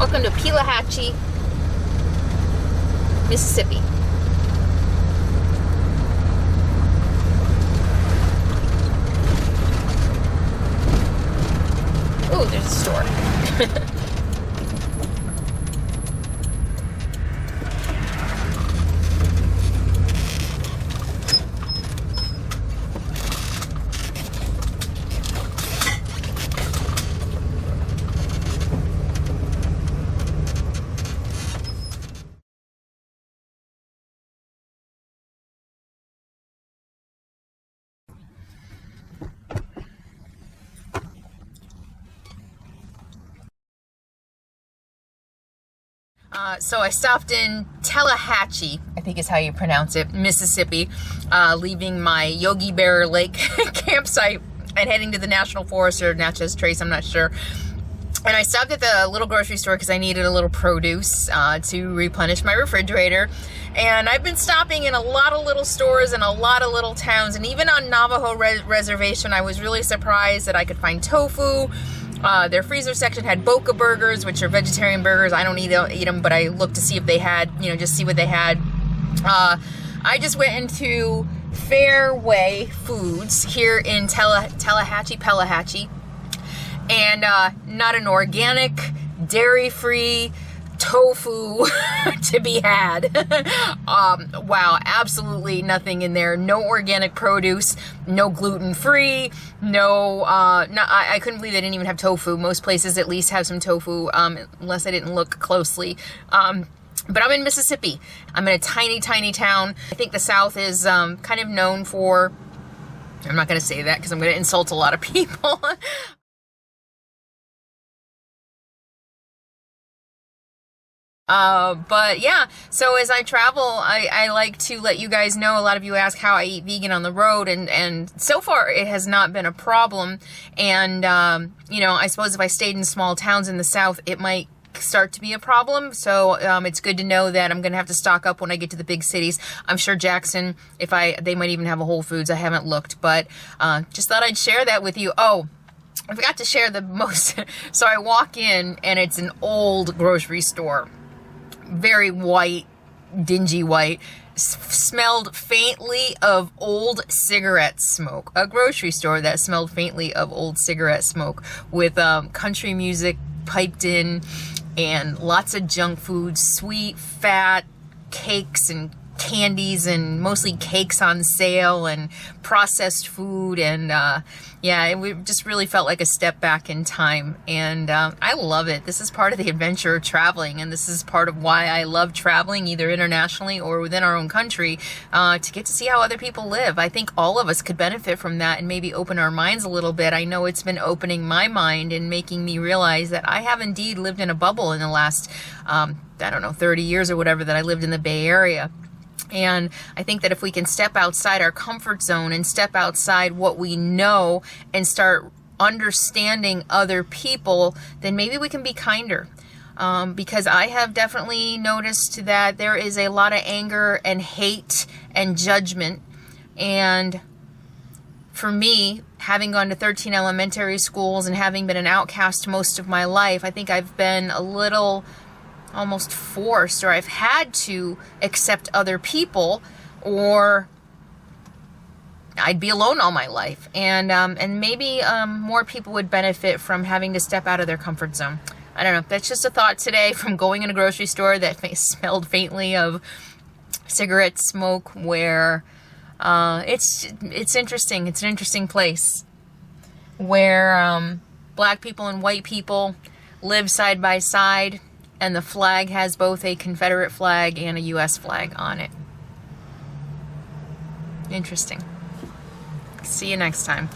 Welcome to Pelahatchie, Mississippi. Ooh, there's a store. So I stopped in Pelahatchie, I think is how you pronounce it, Mississippi, leaving my Yogi Bear Lake campsite and heading to the National Forest or Natchez Trace, I'm not sure. And I stopped at the little grocery store because I needed a little produce to replenish my refrigerator. And I've been stopping in a lot of little stores and a lot of little towns. And even on Navajo Reservation, I was really surprised that I could find tofu. Their freezer section had Boca burgers, which are vegetarian burgers. I don't eat them, but I looked to see if they had, just see what they had. I just went into Fairway Foods here in Pelahatchie, and not an organic, dairy-free tofu to be had. Wow, absolutely nothing in there. No organic produce, no gluten-free, I couldn't believe they didn't even have tofu. Most places at least have some tofu, unless I didn't look closely. But I'm in Mississippi. I'm in a tiny, tiny town. I think the South is kind of known for, I'm not going to say that because I'm going to insult a lot of people. But yeah, so as I travel, I like to let you guys know. A lot of you ask how I eat vegan on the road, and so far it has not been a problem. And, I suppose if I stayed in small towns in the South, it might start to be a problem. So, it's good to know that I'm going to have to stock up when I get to the big cities. I'm sure Jackson, they might even have a Whole Foods. I haven't looked, but, just thought I'd share that with you. Oh, I forgot to share the most. So I walk in and it's an old grocery store. Very white, dingy white, smelled faintly of old cigarette smoke. A grocery store that smelled faintly of old cigarette smoke with country music piped in and lots of junk food, sweet, fat cakes and candies and mostly cakes on sale and processed food. And it just really felt like a step back in time. And I love it. This is part of the adventure of traveling, and this is part of why I love traveling, either internationally or within our own country, to get to see how other people live. I think all of us could benefit from that and maybe open our minds a little bit. I know it's been opening my mind and making me realize that I have indeed lived in a bubble in the last 30 years or whatever that I lived in the Bay Area. And I think that if we can step outside our comfort zone and step outside what we know and start understanding other people, then maybe we can be kinder. Because I have definitely noticed that there is a lot of anger and hate and judgment. And for me, having gone to 13 elementary schools and having been an outcast most of my life, I think I've been a little almost forced, or I've had to accept other people, or I'd be alone all my life. And maybe more people would benefit from having to step out of their comfort zone. I don't know. That's just a thought today from going in a grocery store that smelled faintly of cigarette smoke, where it's interesting. It's an interesting place where black people and white people live side by side. And the flag has both a Confederate flag and a U.S. flag on it. Interesting. See you next time.